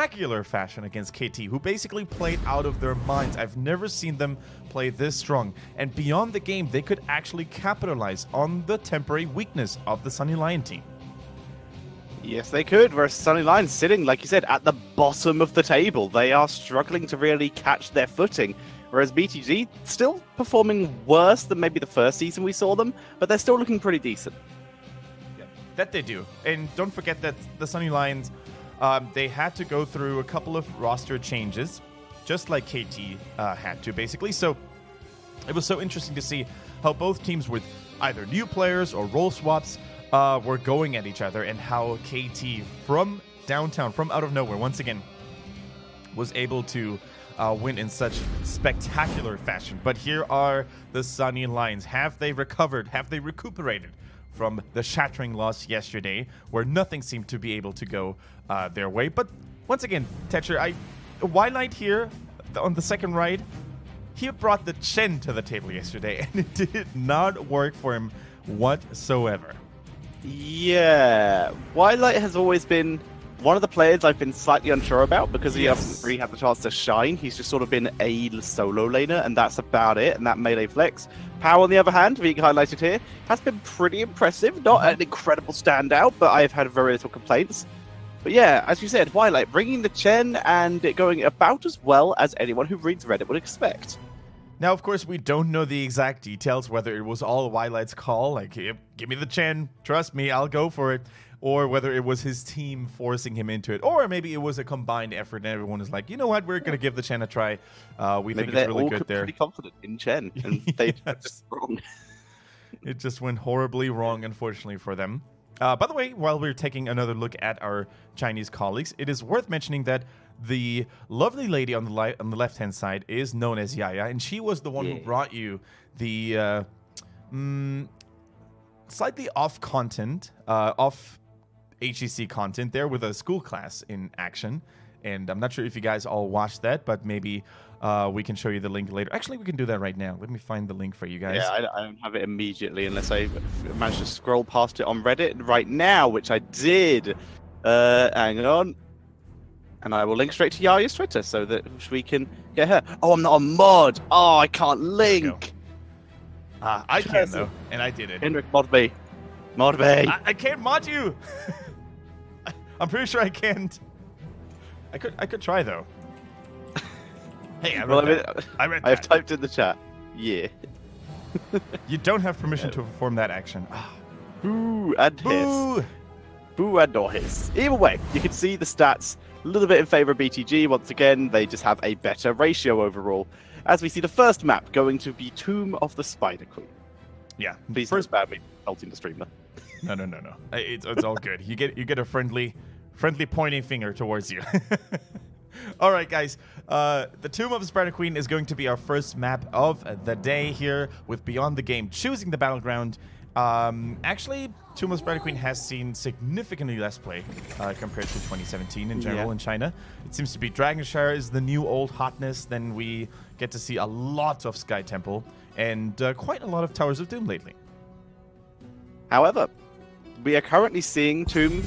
spectacular fashion against KT, who basically played out of their minds. I've never seen them play this strong. And beyond the game, they could actually capitalize on the temporary weakness of the Sunny Lion team. Yes, they could, whereas Sunny Lion sitting, like you said, at the bottom of the table. They are struggling to really catch their footing, whereas BTG still performing worse than maybe the first season we saw them, but they're still looking pretty decent. Yeah, that they do. And don't forget that the Sunny Lions, they had to go through a couple of roster changes, just like KT had to, basically. So it was so interesting to see how both teams with either new players or role swaps were going at each other, and how KT from downtown, from out of nowhere, once again, was able to win in such spectacular fashion. But here are the Sunny Lions. Have they recovered? Have they recuperated from the shattering loss yesterday, where nothing seemed to be able to go their way? But once again, Tetcher, Wildlight here on the second ride, he brought the Chen to the table yesterday, and it did not work for him whatsoever. Yeah, Wildlight has always been one of the players I've been slightly unsure about, because he hasn't really had the chance to shine. He's just sort of been a solo laner, and that's about it, and that melee flex. Pow, on the other hand, being highlighted here, has been pretty impressive. Not an incredible standout, but I've had very little complaints. But yeah, as you said, Wildlight bringing the Chen, and it going about as well as anyone who reads Reddit would expect. Now, of course, we don't know the exact details, whether it was all Wildlight's call, like, give me the Chen, trust me, I'll go for it, or whether it was his team forcing him into it, or maybe it was a combined effort and everyone is like, you know what, we're going to give theChen a try. We think it's really good there. Pretty confident in Chen, and they just wrong. It just went horribly wrong, unfortunately, for them. By the way, while we're taking another look at our Chinese colleagues, it is worth mentioning that the lovely lady on the left-hand side is known as Yaya, and she was the one who brought you the slightly off content, off HGC content there with a school class in action. And I'm not sure if you guys all watched that, but maybe we can show you the link later. Actually, we can do that right now. Let me find the link for you guys. Yeah, I don't have it immediately unless I manage to scroll past it on Reddit right now, which I did. Hang on. And I will link straight to Yaya's Twitter so that we can get her. Oh, I'm not a mod. Oh, I can't link. I can, though, and I did it. Henrik, mod me. Mod me. I can't mod you. I'm pretty sure I can't. I could try, though. Hey, I have typed in the chat. Yeah. You don't have permission to perform that action. Boo and Boo! hiss. Boo and or hiss. Either way, you can see the stats a little bit in favor of BTG. Once again, they just have a better ratio overall. As we see the first map going to be Tomb of the Spider Queen. Yeah. Please first bad me ulting the streamer. No. It's all good. You get a friendly pointing finger towards you. All right, guys. The Tomb of the Spider Queen is going to be our first map of the day here, with Beyond the Game choosing the battleground. Actually, Tomb of the Spider Queen has seen significantly less play compared to 2017 in general in China. It seems to be Dragonshire is the new old hotness. Then we get to see a lot of Sky Temple and quite a lot of Towers of Doom lately. However, we are currently seeing Tomb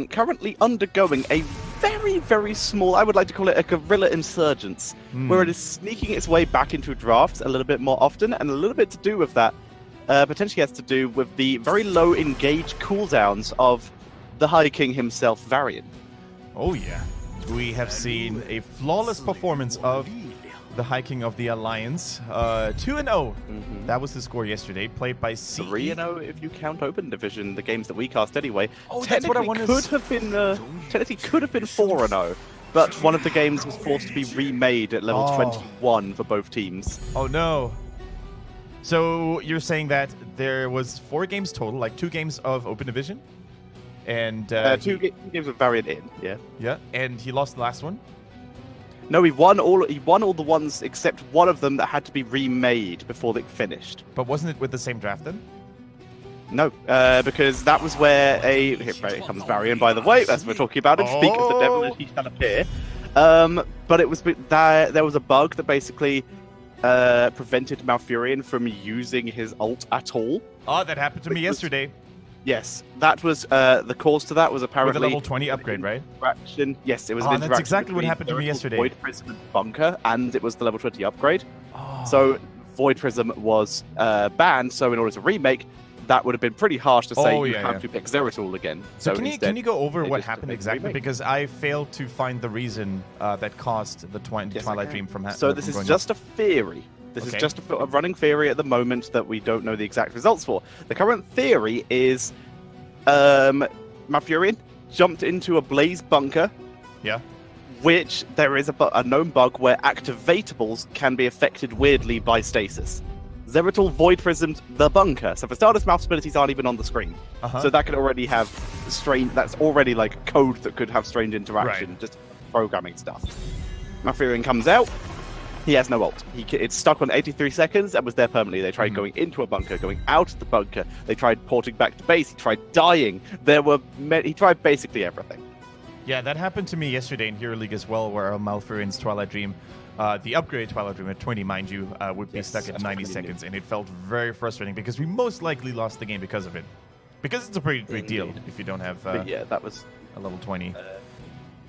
currently undergoing a very, very small, I would like to call it a guerrilla insurgence, where it is sneaking its way back into drafts a little bit more often, and a little bit to do with that potentially has to do with the very low engaged cooldowns of the High King himself, Varian. Oh yeah, we have seen a flawless performance of the High King of the Alliance. 2-0. That was the score yesterday, played by CE. 3-0 if you count Open Division, the games that we cast anyway. Oh, that's what I wanted. Technically could have been 4-0, but one of the games was forced to be remade at level 21 for both teams. Oh no. So you're saying that there was 4 games total, like 2 games of Open Division? And two games of Variant in, yeah. Yeah, and he lost the last one? No, he won all the ones except one of them that had to be remade before they finished. But wasn't it with the same draft then? No, because that was where here comes Varian, by the way, as we're talking about him. Speak of the devil as he shall appear. But it was there was a bug that basically prevented Malfurion from using his ult at all. Oh, that happened to me yesterday. Yes, that was the cause to that was apparently with the level 20 upgrade, right? Interaction. Yes, it was. Oh, an that's interaction exactly what between happened to me yesterday. Void Prism and Bunker, and it was the level 20 upgrade. Oh. So Void Prism was banned. So in order to remake, that would have been pretty harsh to say you have to pick Zeratul again. So can you go over what happened exactly? Remake. Because I failed to find the reason that caused the Twilight Dream from happening. So this is just a theory. This is just a running theory at the moment that we don't know the exact results for. The current theory is Malfurion jumped into a Blaze bunker. Yeah. Which there is a known bug where activatables can be affected weirdly by stasis. Zeratul Void Prismed the bunker. So for starters, mouse abilities aren't even on the screen. So that could already have that's already like code that could have strange interaction, just programming stuff. Malfurion comes out. He has no ult. It's stuck on 83 seconds and was there permanently. They tried going into a bunker, going out of the bunker. They tried porting back to base. He tried dying. He tried basically everything. Yeah, that happened to me yesterday in Hero League as well, where Malfurion's Twilight Dream, the upgrade Twilight Dream at 20, mind you, would be stuck at 90 seconds, and it felt very frustrating because we most likely lost the game because of it. Because it's a pretty big deal if you don't have that was a level 20.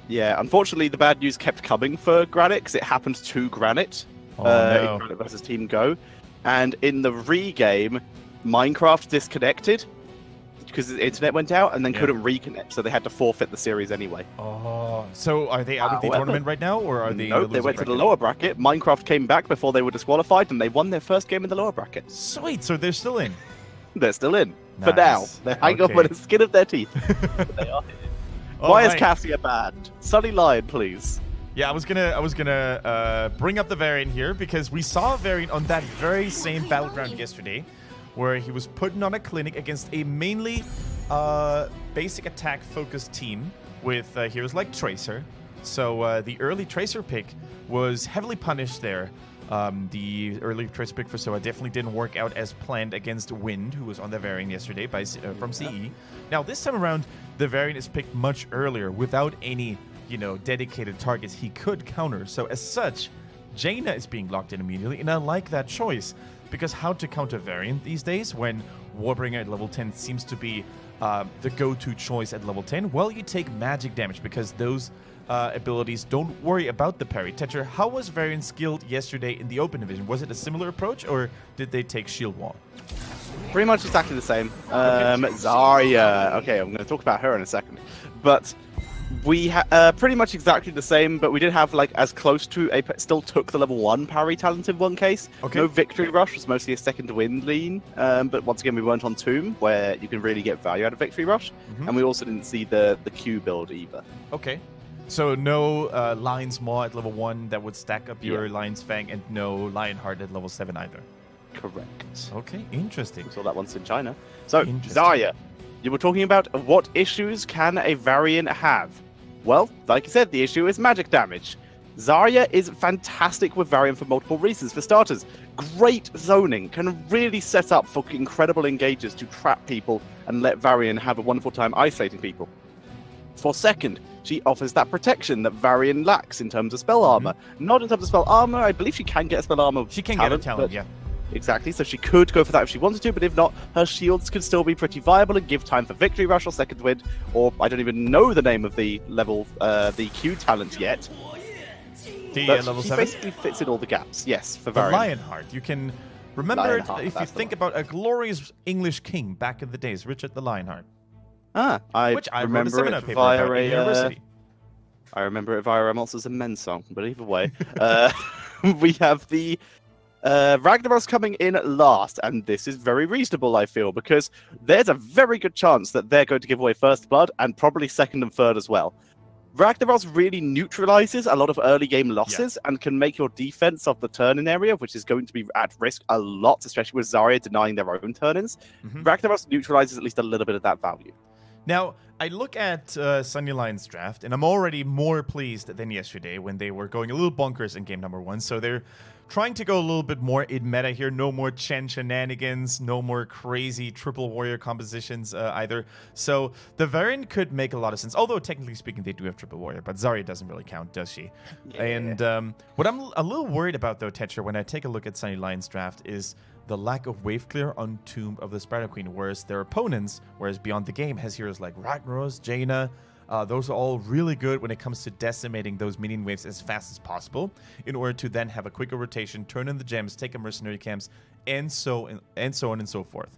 Yeah, unfortunately, the bad news kept coming for Granite because it happened to Granite in Granite versus Team Go. And in the re-game, Minecraft disconnected because the internet went out and then couldn't reconnect, so they had to forfeit the series anyway. Oh, so are they out of the tournament right now, or are they? No, they went to the lower bracket. Minecraft came back before they were disqualified, and they won their first game in the lower bracket. Sweet, so they're still in. They're still in for now. They're hanging on by the skin of their teeth. They are. Why is Cassia banned? Sunny Lion, please. Yeah, I was gonna bring up the variant here because we saw a variant on that very same battleground yesterday, where he was putting on a clinic against a mainly basic attack focused team with heroes like Tracer. So the early Tracer pick was heavily punished there. The early Tracer pick for Soa definitely didn't work out as planned against Wind, who was on the variant yesterday from CE. Now this time around, the variant is picked much earlier without any, dedicated targets he could counter. So as such, Jaina is being locked in immediately, and I like that choice because how to counter variant these days when Warbringer at level 10 seems to be the go-to choice at level 10? Well, you take magic damage because those abilities don't worry about the parry. Tetcher, how was variant skilled yesterday in the open division? Was it a similar approach, or did they take shield wall? Pretty much exactly the same. Zarya. Okay, I'm going to talk about her in a second. But we pretty much exactly the same, but we did have as close to still took the level 1 parry talent in one case. No victory rush, was mostly a second wind lean. But once again, we weren't on Tomb, where you can really get value out of victory rush. And we also didn't see the Q build either. Okay. So no Lion's Maw at level 1 that would stack up your Lion's Fang, and no Lionheart at level 7 either. Correct. Okay, interesting. We saw that once in China. So, Zarya, you were talking about what issues can a variant have? Well, like you said, the issue is magic damage. Zarya is fantastic with variant for multiple reasons. For starters, great zoning, can really set up for incredible engages to trap people and let Varian have a wonderful time isolating people. For second, she offers that protection that Varian lacks in terms of spell armor. Not in terms of spell armor, I believe she can get a spell armor. She can get a talent, yeah. Exactly, so she could go for that if she wanted to, but if not, her shields could still be pretty viable and give time for victory rush or second wind, or I don't even know the name of the level, the Q talent yet. The level 7? She basically fits in all the gaps, yes, for Varian. The Lionheart. You can remember it if you think about a glorious English king back in the days, Richard the Lionheart. Which I remember it via a university. I remember it via a Monsters and Men song, but either way, we have the Ragnaros coming in last, and this is very reasonable, I feel, because there's a very good chance that they're going to give away first blood and probably second and third as well. Ragnaros really neutralizes a lot of early game losses and can make your defense of the turn-in area, which is going to be at risk a lot, especially with Zarya denying their own turn-ins. Ragnaros neutralizes at least a little bit of that value. Now, I look at Sunny Lion's draft, and I'm already more pleased than yesterday when they were going a little bonkers in game number 1. So they're trying to go a little bit more in meta here. No more Chen shenanigans, no more crazy triple warrior compositions either. So the variant could make a lot of sense. Although technically speaking, they do have triple warrior, but Zarya doesn't really count, does she? Yeah. And what I'm a little worried about though, Tetcher, when I take a look at Sunny Lion's draft is the lack of wave clear on Tomb of the Spider Queen, whereas their opponents, whereas Beyond the Game has heroes like Ragnaros, Jaina. Those are all really good when it comes to decimating those minion waves as fast as possible in order to then have a quicker rotation, turn in the gems, take a mercenary camps, and so on and so forth.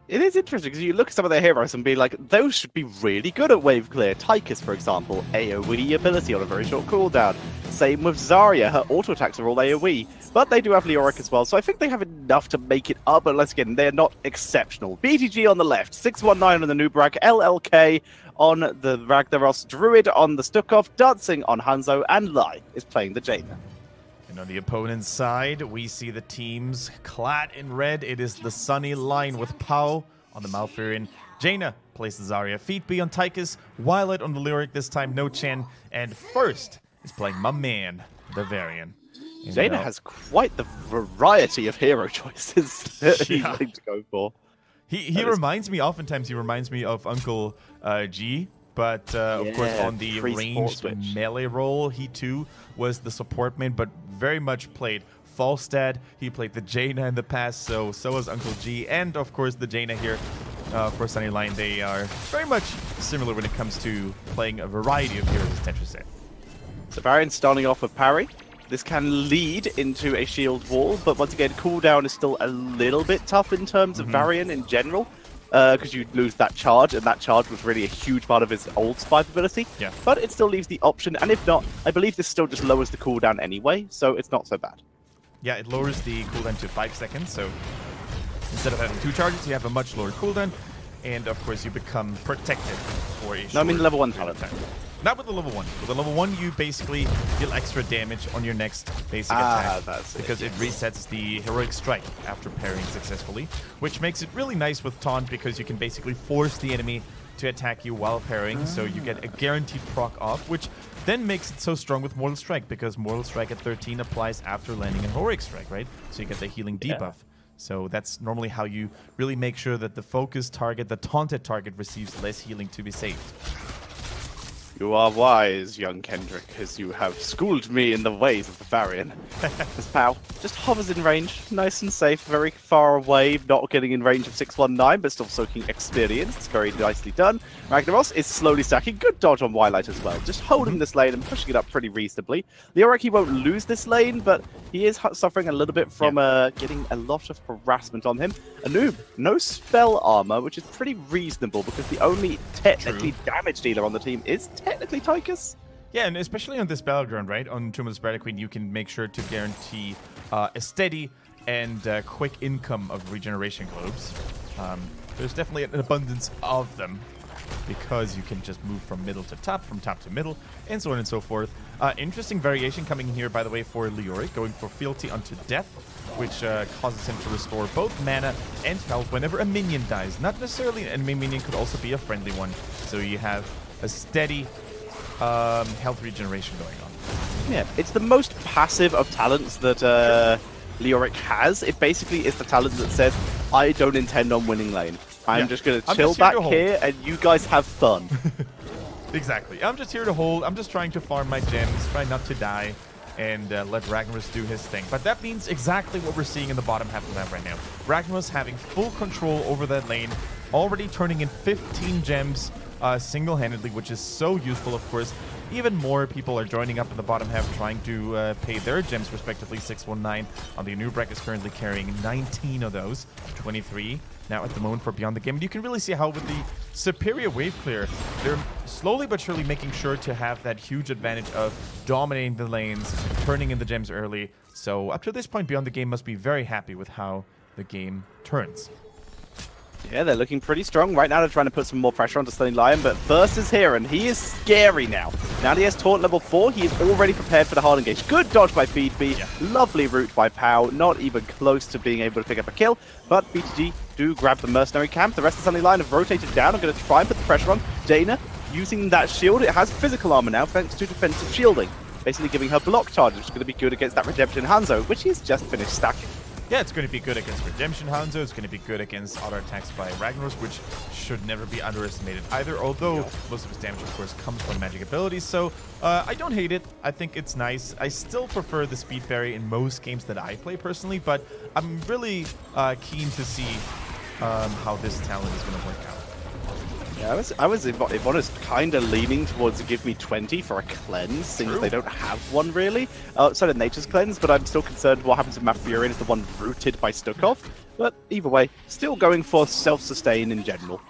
It is interesting because you look at some of their heroes and be like, those should be really good at wave clear. Tychus, for example, AoE ability on a very short cooldown. Same with Zarya, her auto attacks are all AoE. But they do have Leoric as well, so I think they have enough to make it up, but once again, they're not exceptional. BTG on the left, 619 on the Nubrak, LLK on the Ragnaros, Druid on the Stukov, Dancing on Hanzo, and Lai is playing the Jaina. And on the opponent's side, we see the teams clad in red. It is the Sunny Line with Pao on the Malfurion. Jaina plays the Zarya. Feet B on Tychus. Violet on the Lyric, this time no Chen. And first is playing my man, the Varian. Jaina has quite the variety of hero choices that he's going to go for. He reminds me, oftentimes he reminds me of Uncle G. But, of course, on the ranged melee role, he too was the support main, but very much played Falstad. He played the Jaina in the past, so was Uncle G. And, of course, the Jaina here for Sunny Line. They are very much similar when it comes to playing a variety of heroes, as Tetra said. So Varian starting off with parry. This can lead into a shield wall, but once again, cooldown is still a little bit tough in terms of Varian in general. Because you lose that charge, and that charge was really a huge part of his old Spike ability. Yeah. But it still leaves the option, and if not, I believe this still just lowers the cooldown anyway, so it's not so bad. Yeah, it lowers the cooldown to 5 seconds, so instead of having 2 charges, you have a much lower cooldown, and of course you become protected for a short No, I mean level 1 talent. Not with the level 1. With the level 1, you basically deal extra damage on your next basic attack. Because it resets the Heroic Strike after parrying successfully, which makes it really nice with Taunt because you can basically force the enemy to attack you while parrying, so you get a guaranteed proc off, which then makes it so strong with Mortal Strike, because Mortal Strike at 13 applies after landing a Heroic Strike, right? So you get the healing debuff. So that's normally how you really make sure that the focused target, the taunted target, receives less healing to be saved. You are wise, young Kendrick, as you have schooled me in the ways of the Varian. This Pao just hovers in range, nice and safe, very far away, not getting in range of 619, but still soaking experience. It's very nicely done. Ragnaros is slowly stacking. Good dodge on Wildlight as well, just holding this lane and pushing it up pretty reasonably. Leoric, won't lose this lane, but he is suffering a little bit from getting a lot of harassment on him. Anub, no spell armor, which is pretty reasonable because the only technically damage dealer on the team is technically Tychus. Yeah, and especially on this battleground, right? On Tomb of the Spider Queen, you can make sure to guarantee a steady and quick income of regeneration globes. There's definitely an abundance of them because you can just move from middle to top, from top to middle, and so on and so forth. Interesting variation coming here, by the way, for Leoric, going for Fealty unto Death, which causes him to restore both mana and health whenever a minion dies. Not necessarily an enemy minion, could also be a friendly one. So you have a steady health regeneration going on. Yeah, it's the most passive of talents that Leoric has. It basically is the talent that says, I don't intend on winning lane. I'm just going to chill back here and you guys have fun. Exactly. I'm just here to hold. I'm just trying to farm my gems, try not to die, and let Ragnaros do his thing. But that means exactly what we're seeing in the bottom half of the map right now. Ragnaros having full control over that lane, already turning in 15 gems single-handedly, which is so useful, of course. Even more people are joining up in the bottom half, trying to pay their gems, respectively. 619 on the Nubrak is currently carrying 19 of those, 23 now at the moment for Beyond the Game. And you can really see how with the superior wave clear, they're slowly but surely making sure to have that huge advantage of dominating the lanes, turning in the gems early. So up to this point, Beyond the Game must be very happy with how the game turns. Yeah, they're looking pretty strong. Right now they're trying to put some more pressure onto Stunning Lion, but First is here, and he is scary now. Now that he has Taunt level 4, he is already prepared for the hard engage. Good dodge by Feedby, lovely route by Pao, not even close to being able to pick up a kill, but BTG do grab the Mercenary Camp. The rest of Stunning Lion have rotated down. I'm going to try and put the pressure on. Jaina using that shield. It has physical armor now, thanks to defensive shielding. basically giving her block charge, which is going to be good against that Redemption Hanzo, which he's just finished stacking. Yeah, it's going to be good against Redemption Hanzo. It's going to be good against auto attacks by Ragnaros, which should never be underestimated either, although most of his damage, of course, comes from magic abilities. So I don't hate it. I think it's nice. I still prefer the Speed Fairy in most games that I play personally, but I'm really keen to see how this talent is going to work out. Yeah, I was if honest, kind of leaning towards give me 20 for a cleanse, since they don't have one really. Outside of Nature's Cleanse, but I'm still concerned what happens if Malfurion is the one rooted by Stukov. But either way, still going for self-sustain in general.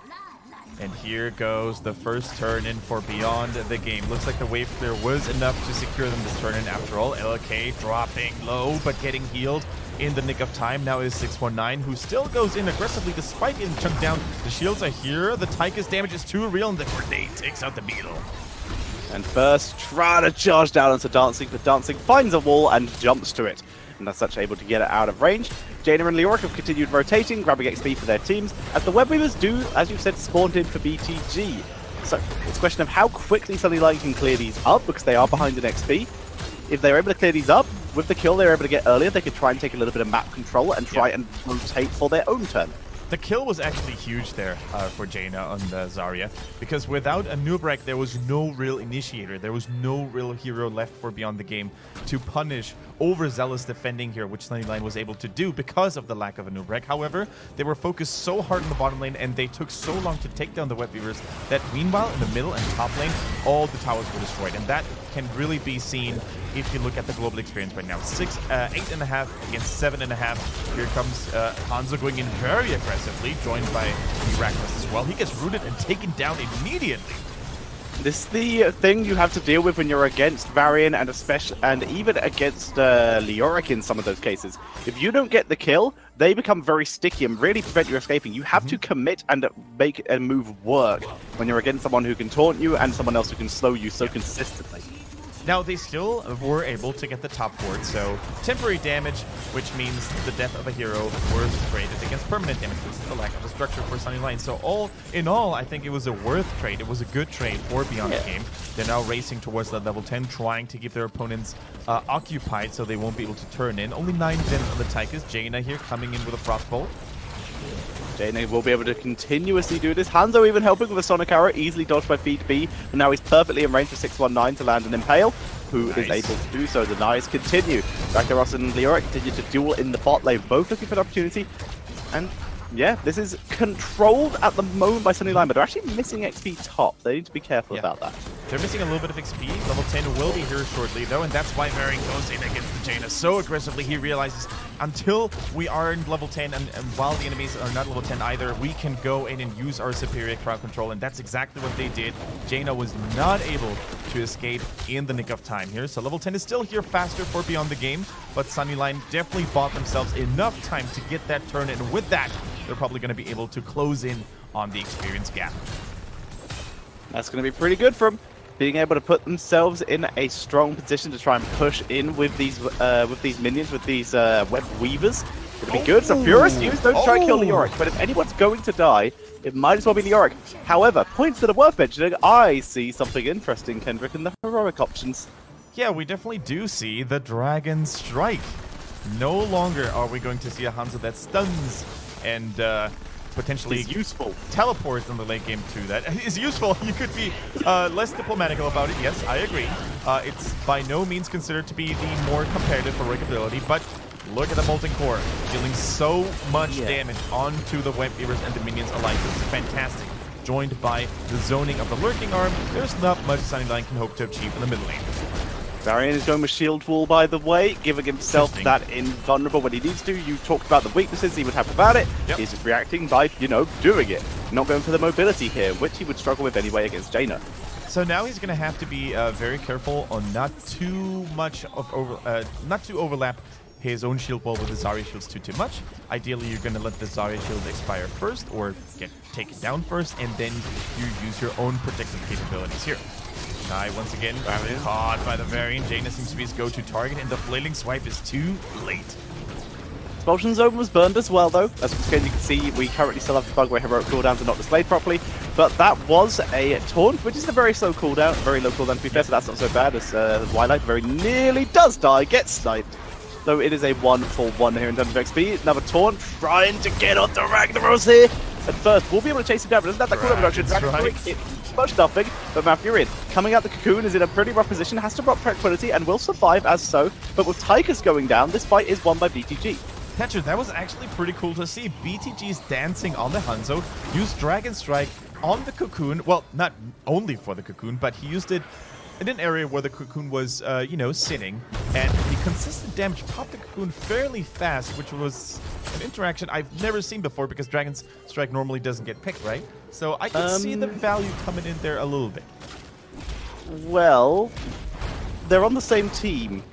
And here goes the first turn in for Beyond the Game. Looks like the wave clear was enough to secure them this turn in after all. LK dropping low, but getting healed in the nick of time. Now is 619, who still goes in aggressively despite getting chunked down. The shields are here. The Tychus damage is too real, and the grenade takes out the Beetle. And first, trying to charge down onto Dancing, but Dancing finds a wall and jumps to it. And as such, able to get it out of range. Jaina and Leoric have continued rotating, grabbing XP for their teams, as the Web Weavers do, as you said, spawned in for BTG. So, it's a question of how quickly Sunnylight can clear these up, because they are behind in XP. If they're able to clear these up, with the kill they're able to get earlier, they could try and take a little bit of map control and try and rotate for their own turn. The kill was actually huge there for Jaina on the Zarya, because without a Nubrek, there was no real initiator. There was no real hero left for Beyond the Game to punish overzealous defending here, which Sunnyline was able to do because of the lack of a Nubrek. However, they were focused so hard in the bottom lane, and they took so long to take down the Web Weavers that meanwhile, in the middle and top lane, all the towers were destroyed. And that can really be seen if you look at the global experience right now. 8.5 against 7.5. Here comes Hanzo going in very aggressively, joined by Miraculous as well. He gets rooted and taken down immediately. This is the thing you have to deal with when you're against Varian and even against Leoric in some of those cases. If you don't get the kill, they become very sticky and really prevent you escaping. You have to commit and make a move work when you're against someone who can taunt you and someone else who can slow you so consistently. Now, they still were able to get the top fort, so temporary damage, which means the death of a hero was traded against permanent damage, which is the lack of a structure for Sunnyline. So all in all, I think it was a worth trade. It was a good trade for Beyond the Game. They're now racing towards that level 10, trying to keep their opponents occupied so they won't be able to turn in. Only 9 gens on the Tychus. Jaina here coming in with a Frostbolt. Jaina will be able to continuously do this. Hanzo even helping with a Sonic Arrow, easily dodged by Feet B. And now he's perfectly in range for 619 to land an Impale, who is able to do so. The knives continue. Ragnaros and Leoric continue to duel in the bot lane, both looking for an opportunity. And yeah, this is controlled at the moment by Sunnyline, but they're actually missing XP top. They need to be careful about that. They're missing a little bit of XP. Level 10 will be here shortly, though, and that's why Varian goes in against the Jaina so aggressively. He realizes until we are in level 10, and while the enemies are not level 10 either, we can go in and use our superior crowd control, and that's exactly what they did. Jaina was not able to escape in the nick of time here, so level 10 is still here faster for Beyond the Game, but Sunnyline definitely bought themselves enough time to get that turn, and with that, they're probably going to be able to close in on the experience gap. That's going to be pretty good for them. Being able to put themselves in a strong position to try and push in with these minions, with these Web Weavers. It's going to be good. So Furious Use, don't try and kill Leoric. But if anyone's going to die, it might as well be Leoric. However, points that are worth mentioning, I see something interesting, Kendrick, in the heroic options. Yeah, we definitely do see the Dragon Strike. No longer are we going to see a Hanzo that stuns and potentially useful teleports in the late game too. That is useful. You could be less diplomatical about it. Yes, I agree. It's by no means considered to be the more competitive heroic ability, but look at the Molten Core dealing so much damage onto the Web Weavers and the minions alike. This is fantastic. Joined by the zoning of the Lurking Arm, there's not much Sunnyline can hope to achieve in the mid lane. Varian is going with Shield Wall, by the way, giving himself that invulnerable when he needs to. You talked about the weaknesses he would have about it. He's just reacting by, doing it. Not going for the mobility here, which he would struggle with anyway against Jaina. So now he's going to have to be very careful on not to overlap his own shield wall with the Zarya shields too much. Ideally, you're going to let the Zarya shield expire first or get taken down first, and then you use your own protective capabilities here. Kai once again caught by the Varian. Jaina seems to be his go-to target, and the flailing swipe is too late. Expulsion Zone was burned as well, though. As you can see, we currently still have the bug where heroic cooldowns are not displayed properly. But that was a taunt, which is a very slow cooldown, very low cooldown to be fair, so that's not so bad as Twilight very nearly does die, gets sniped. So it is a 1-for-1 here in terms of XP. Another taunt, trying to get onto Ragnaros here. At first, we'll be able to chase him down, but doesn't have that cooldown reduction. It's much nothing, but Malfurion, coming out the cocoon, is in a pretty rough position, has to drop tranquility, and will survive as so. But with Tychus going down, this fight is won by BTG. Thatcher, that was actually pretty cool to see. BTG's dancing on the Hanzo, used Dragon Strike on the cocoon. Well, not only for the cocoon, but he used it in an area where the cocoon was, you know, sitting. And the consistent damage popped the cocoon fairly fast, which was an interaction I've never seen before because Dragon Strike normally doesn't get picked, right? So I can see the value coming in there a little bit. Well, they're on the same team.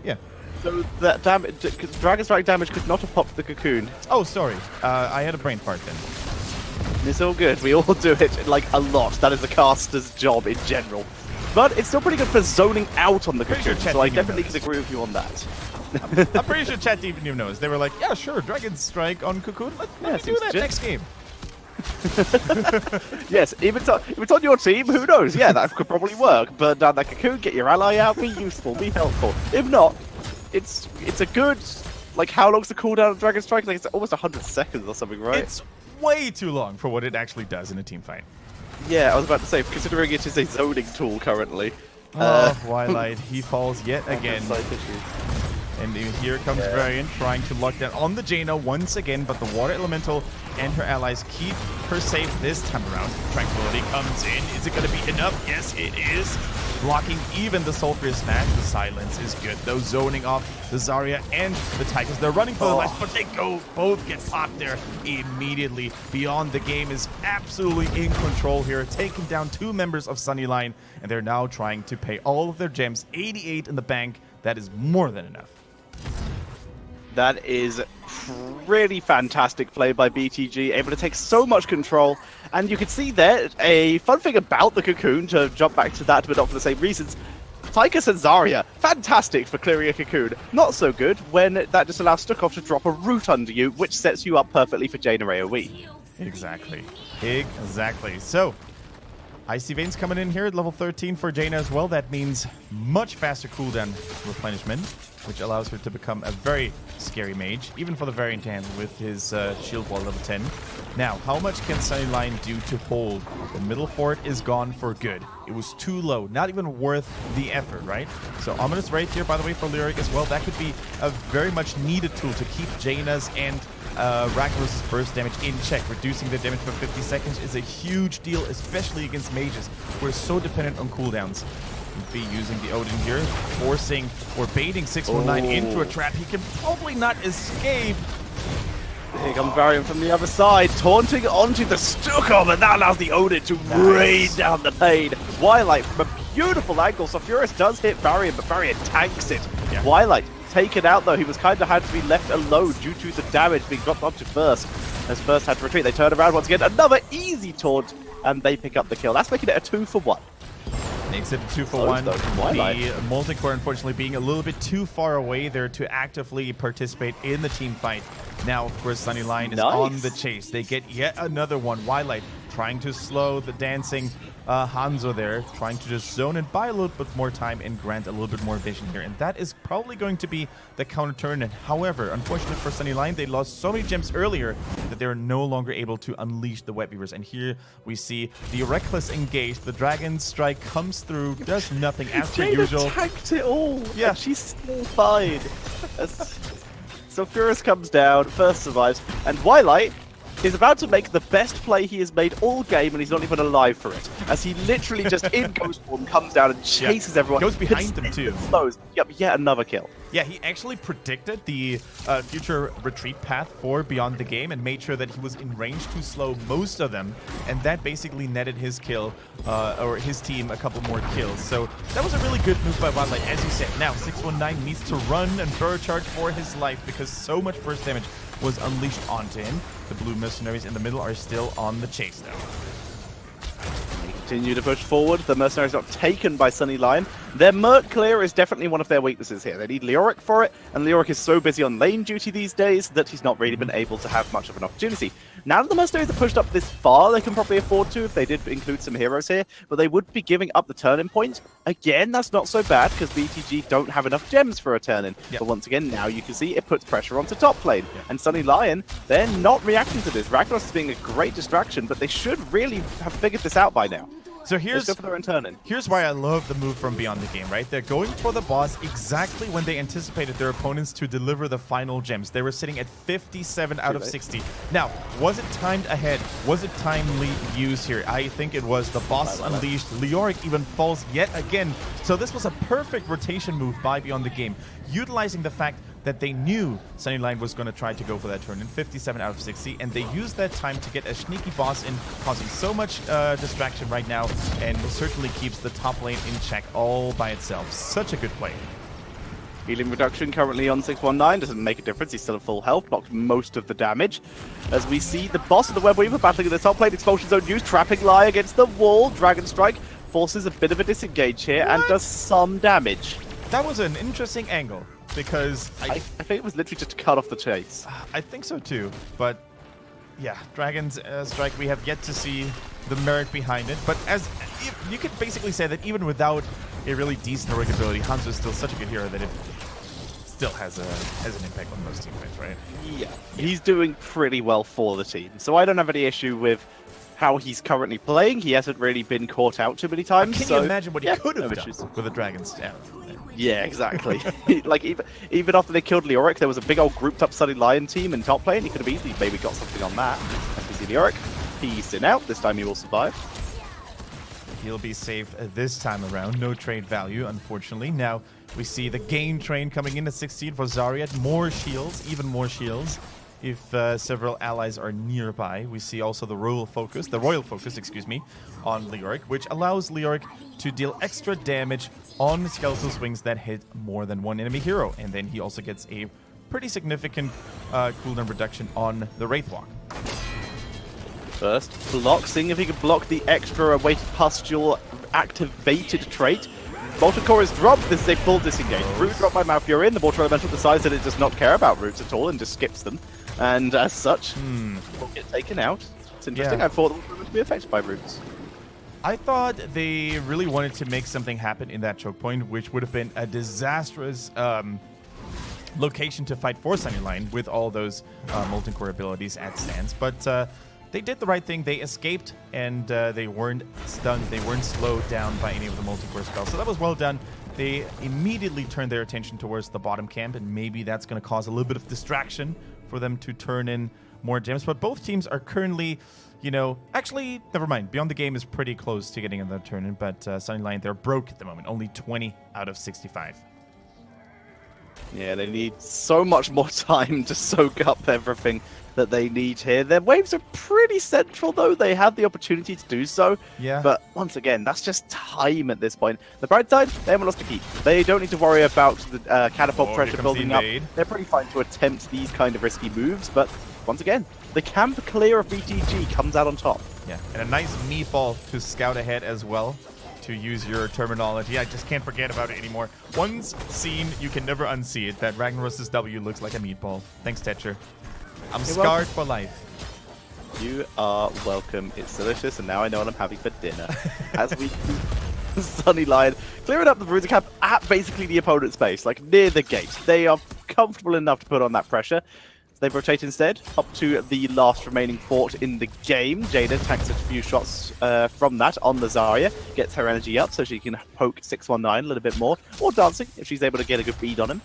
Yeah. So that damage, Dragon Strike damage could not have popped the cocoon. Oh, sorry. I had a brain fart then. It's all good. We all do it, like, a lot. That is the caster's job in general. But it's still pretty good for zoning out on the cocoon, so I definitely can agree with you on that. I'm pretty sure chat didn't even knows. They were like, yeah, sure, Dragon Strike on cocoon. Let me do that next game. Yes, if it's on your team, who knows? Yeah, that could probably work. Burn down that cocoon, get your ally out, be useful, be helpful. If not, it's a good, like, how long's the cooldown of Dragon Strike? Like, it's almost 100 seconds or something, right? It's way too long for what it actually does in a team fight. Yeah, I was about to say, considering it is a zoning tool currently. Twilight, he falls yet again. And here comes Varian trying to lock down on the Jaina once again, but the Water Elemental and her allies keep her safe this time around. Tranquility comes in. Is it going to be enough? Yes, it is. Blocking even the Sulfur Smash. The silence is good, though. Zoning off the Zarya and the Tychus. They're running for the life, but they both get popped there immediately. Beyond, the game is absolutely in control here, taking down two members of Sunnyline, and they're now trying to pay all of their gems. 88 in the bank. That is more than enough. That is really fantastic play by BTG, able to take so much control. And you can see there, a fun thing about the cocoon, to jump back to that, but not for the same reasons. Tychus and Zarya, fantastic for clearing a cocoon. Not so good when that just allows Stukov to drop a root under you, which sets you up perfectly for Jaina AoE. Exactly. Exactly. So, Icy Veins coming in here at level 13 for Jaina as well. That means much faster cooldown replenishment, which allows her to become a very scary mage, even for the Variant to handle with his shield wall level 10. Now, how much can Sunnyline do to hold? The middle fort is gone for good. It was too low, not even worth the effort, right? So Ominous right here, by the way, for Lyric as well. That could be a very much needed tool to keep Jaina's and Ragnaros' burst damage in check. Reducing their damage for 50 seconds is a huge deal, especially against mages. We're so dependent on cooldowns. Be using the Odin here, forcing or baiting 619 into a trap. He can probably not escape. Here comes Varian from the other side, taunting onto the Stukov, and that allows the Odin to rain down the pain. Twilight from a beautiful angle. Sulfuris does hit Varian, but Varian tanks it. Yeah. Twilight taken out, though. He was kind of had to be left alone due to the damage being dropped onto First. As First had to retreat, they turn around once again. Another easy taunt, and they pick up the kill. That's making it a 2-for-1. Makes it a 2-for-1. The Multicore, unfortunately, being a little bit too far away there to actively participate in the team fight. Now, of course, Sunnyline is on the chase. They get yet another one. Wildlight trying to slow the dancing Hanzo there, trying to just zone and buy a little bit more time and grant a little bit more vision here. And that is probably going to be the counter turn. And however, unfortunately for Sunnyline, they lost so many gems earlier that they're no longer able to unleash the Web Weavers. And here we see the Reckless engaged. The Dragon Strike comes through, does nothing as per usual. Tanked it all. Yeah, she's still fine. So Furious comes down, First survives, and Twilight is about to make the best play he has made all game, and he's not even alive for it. As he literally just in ghost form comes down and chases everyone. Goes behind them too. Slows. Yep, yet another kill. Yeah, he actually predicted the future retreat path for Beyond the Game and made sure that he was in range to slow most of them, and that basically netted his kill, or his team, a couple more kills. So that was a really good move by Wildlight, as you said. Now 619 needs to run and burrow charge for his life because so much burst damage was unleashed onto him. The blue mercenaries in the middle are still on the chase though. continue to push forward. The Mercenaries not taken by Sunny Lion. Their Mert clear is definitely one of their weaknesses here. They need Leoric for it, and Leoric is so busy on lane duty these days that he's not really been able to have much of an opportunity. Now that the Mercenaries are pushed up this far, they can probably afford to if they did include some heroes here, but they would be giving up the turn-in point. Again, that's not so bad because BTG don't have enough gems for a turn-in. But once again, now you can see it puts pressure onto top lane. And Sunny Lion, they're not reacting to this. Ragnaros is being a great distraction, but they should really have figured this out by now. So here's why I love the move from Beyond the Game, right? They're going for the boss exactly when they anticipated their opponents to deliver the final gems. They were sitting at 57 out of 60. Now, was it timed ahead? Was it timely used here? I think it was. The boss unleashed. Leoric even falls yet again. So this was a perfect rotation move by Beyond the Game, utilizing the fact that they knew Sunny Lion was going to try to go for that turn in 57 out of 60, and they used that time to get a sneaky boss in, causing so much distraction right now, and certainly keeps the top lane in check all by itself. Such a good play. Healing reduction currently on 619 doesn't make a difference. He's still at full health, blocked most of the damage. As we see the boss of the Web Weaver battling in the top lane, Expulsion Zone used, trapping Lie against the wall. Dragon Strike forces a bit of a disengage here and does some damage. That was an interesting angle. Because I think it was literally just to cut off the chase. I think so too, but yeah, Dragon's Strike, we have yet to see the merit behind it. But as you could basically say that even without a really decent heroic ability, Hanzo is still such a good hero that it still has an impact on most teammates, right? Yeah, he's doing pretty well for the team, so I don't have any issue with how he's currently playing. He hasn't really been caught out too many times. Can you imagine what he could have done with a Dragon's Staff? Yeah, exactly. Like, even after they killed Leoric, there was a big old grouped up Sunny Lion team in top lane. He could have easily maybe got something on that. As we see Leoric, he's in out. This time he will survive. He'll be safe this time around. No trade value, unfortunately. Now, we see the gain train coming in at 16 for Zarya. More shields, even more shields. If several allies are nearby. We see also the royal focus, excuse me, on Leoric, which allows Leoric to deal extra damage on skeletal swings that hit more than one enemy hero. And then he also gets a pretty significant cooldown reduction on the Wraithwalk. First block, seeing if he can block the extra weighted pustule activated trait. Molten Core is dropped. This is a full disengage. Root dropped by Malfurion. The water elemental decides that it does not care about roots at all and just skips them. And as such, will get taken out. It's interesting. I thought it was going to be affected by roots. I thought they really wanted to make something happen in that choke point, which would have been a disastrous location to fight for Sunny Lion with all those Molten Core abilities at stands. But they did the right thing. They escaped, and they weren't stunned. They weren't slowed down by any of the Molten Core spells. So that was well done. They immediately turned their attention towards the bottom camp, and maybe that's going to cause a little bit of distraction for them to turn in more gems. But both teams are currently, you know, actually, never mind. Beyond the Game is pretty close to getting another turn in, but Sunny Lion, they're broke at the moment. Only 20 out of 65. Yeah, they need so much more time to soak up everything that they need here. Their waves are pretty central, though. They have the opportunity to do so. Yeah. But once again, that's just time at this point. The bright side, they haven't lost a keep. They don't need to worry about the catapult pressure building up. They're pretty fine to attempt these kind of risky moves. But once again, the camp clear of BTG comes out on top. Yeah, and a nice meatball to scout ahead as well, to use your terminology. I just can't forget about it anymore. Once seen, you can never unsee it. That Ragnaros' W looks like a meatball. Thanks, Tetcher. I'm scarred for life. You are welcome. It's delicious, and now I know what I'm having for dinner. As we Sunny Lion clearing up the bruiser camp at basically the opponent's base, like near the gate. They are comfortable enough to put on that pressure. They rotate instead up to the last remaining fort in the game. Jada tanks a few shots from that on the Zarya, gets her energy up so she can poke 619 a little bit more, or dancing if she's able to get a good bead on him.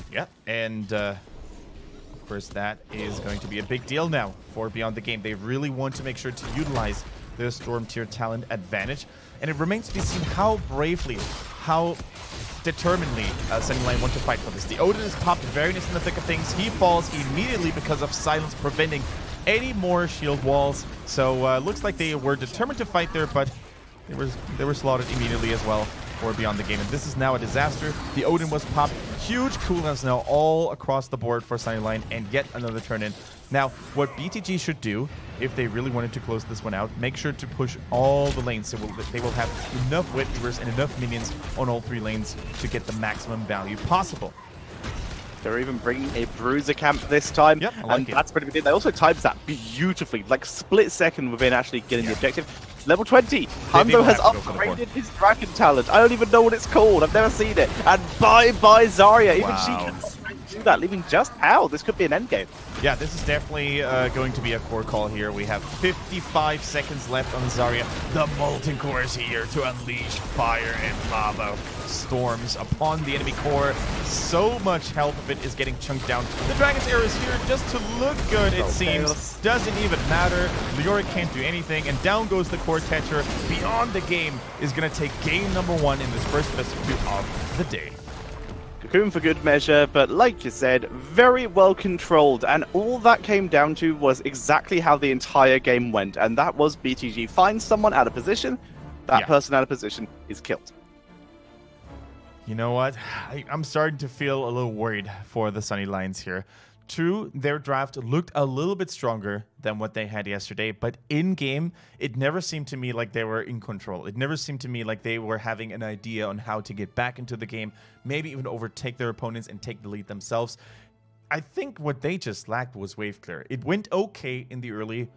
Yeah, and of course that is going to be a big deal now for Beyond the Game. They really want to make sure to utilize their Storm tier talent advantage, and it remains to be seen how bravely, how determinedly Sunny Lion want to fight for this. The Odin is popped very nice in the thick of things. He falls immediately because of silence preventing any more shield walls. So looks like they were determined to fight there, but they were slaughtered immediately as well. for Beyond the Game. And this is now a disaster. The Odin was popped. Huge cooldowns now all across the board for Sunnyline, and yet another turn in. Now, what BTG should do, if they really wanted to close this one out, make sure to push all the lanes. So they will have enough Wet Weavers and enough minions on all 3 lanes to get the maximum value possible. They're even bringing a Bruiser camp this time. Yep, I like and it. that's pretty good. They also times that beautifully, like split second within actually getting the objective. Level 20, Hundo has upgraded his dragon talent. I don't even know what it's called. I've never seen it. And bye-bye Zarya. Even she can do that, leaving just Pal. This could be an endgame. Yeah, this is definitely going to be a core call here. We have 55 seconds left on Zarya. The Molten Core is here to unleash fire and lava storms upon the enemy core. So much health of it is getting chunked down. The Dragon's Arrow is here just to look good, it seems. Doesn't even matter. Leoric can't do anything, and down goes the core catcher. Beyond the Game is going to take game number 1 in this first best of 2 of the day. Cocoon for good measure, but like you said, very well controlled, and all that came down to was exactly how the entire game went, and that was BTG finds someone out of position, that person out of position is killed. You know what? I'm starting to feel a little worried for the Sunny Lions here. True, their draft looked a little bit stronger than what they had yesterday, but in-game, it never seemed to me like they were in control. It never seemed to me like they were having an idea on how to get back into the game, maybe even overtake their opponents and take the lead themselves. I think what they just lacked was wave clear. It went okay in the early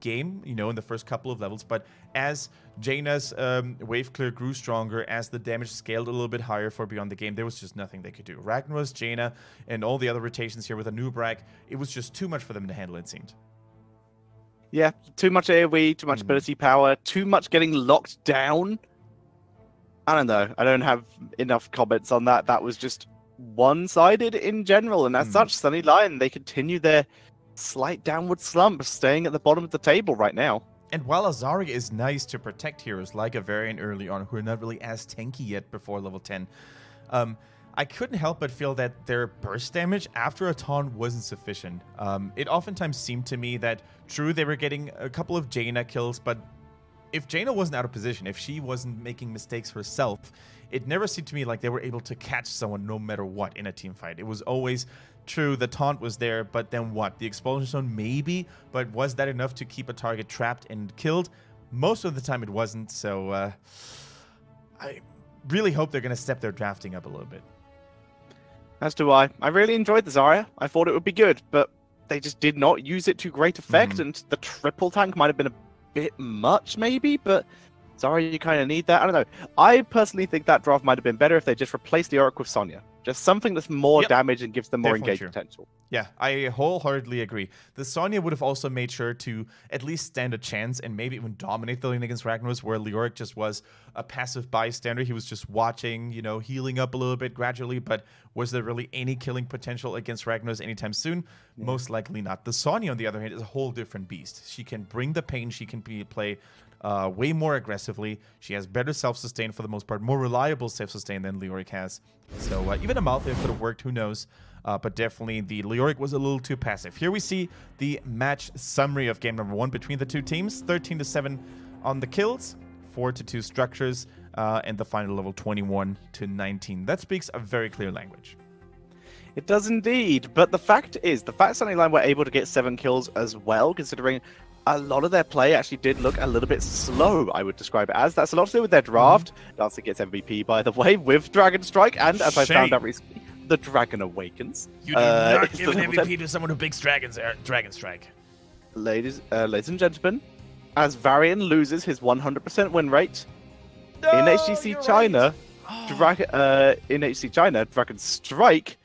game, you know, in the first couple of levels, but as Jaina's wave clear grew stronger, as the damage scaled a little bit higher for Beyond the Game, there was just nothing they could do. Ragnaros, Jaina, and all the other rotations here with a new brag, it was just too much for them to handle, it seemed. Yeah, too much AoE, too much ability power, too much getting locked down. I don't know. I don't have enough comments on that. That was just one-sided in general, and as such, Sunny Lion, they continue their slight downward slump, staying at the bottom of the table right now. And while Zarya is nice to protect heroes like a Varian early on, who are not really as tanky yet before level 10, I couldn't help but feel that their burst damage after a taunt wasn't sufficient. It oftentimes seemed to me that, true, they were getting a couple of Jaina kills, but if Jaina wasn't out of position, if she wasn't making mistakes herself, it never seemed to me like they were able to catch someone no matter what in a team fight. It was always, true, the taunt was there, but then what? The explosion zone, maybe, but was that enough to keep a target trapped and killed? Most of the time it wasn't, so I really hope they're going to step their drafting up a little bit. As do I. I really enjoyed the Zarya. I thought it would be good, but they just did not use it to great effect, and the triple tank might have been a bit much, maybe, but Zarya, you kind of need that. I don't know. I personally think that draft might have been better if they just replaced the Auric with Sonya. Just something that's more damage and gives them more engaged potential. Yeah, I wholeheartedly agree. The Sonya would have also made sure to at least stand a chance and maybe even dominate the lane against Ragnaros, where Leoric just was a passive bystander. He was just watching, you know, healing up a little bit gradually, but was there really any killing potential against Ragnaros anytime soon? Most likely not. The Sonya, on the other hand, is a whole different beast. She can bring the pain, she can play way more aggressively. She has better self-sustain for the most part, more reliable self-sustain than Leoric has. So even a Malthea could have worked, who knows? But definitely the Leoric was a little too passive. Here we see the match summary of game number 1 between the two teams. 13-7 on the kills, 4-2 structures, and the final level 21-19. That speaks a very clear language. It does indeed, but the fact Sunny Line were able to get 7 kills as well, considering a lot of their play actually did look a little bit slow, I would describe it as. That's a lot to do with their draft. Dancer gets MVP, by the way, with Dragon Strike, and as I found out recently, the Dragon Awakens. You do not give an MVP to someone who picks Dragon Strike. Ladies and gentlemen, as Varian loses his 100% win rate, in HGC China, Dragon Strike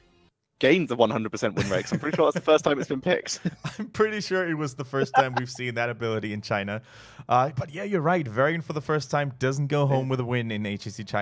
gains a 100% win rate. I'm pretty sure that's the first time it's been picked. I'm pretty sure it was the first time we've seen that ability in China. But yeah, you're right. Varian for the first time doesn't go home with a win in HGC China.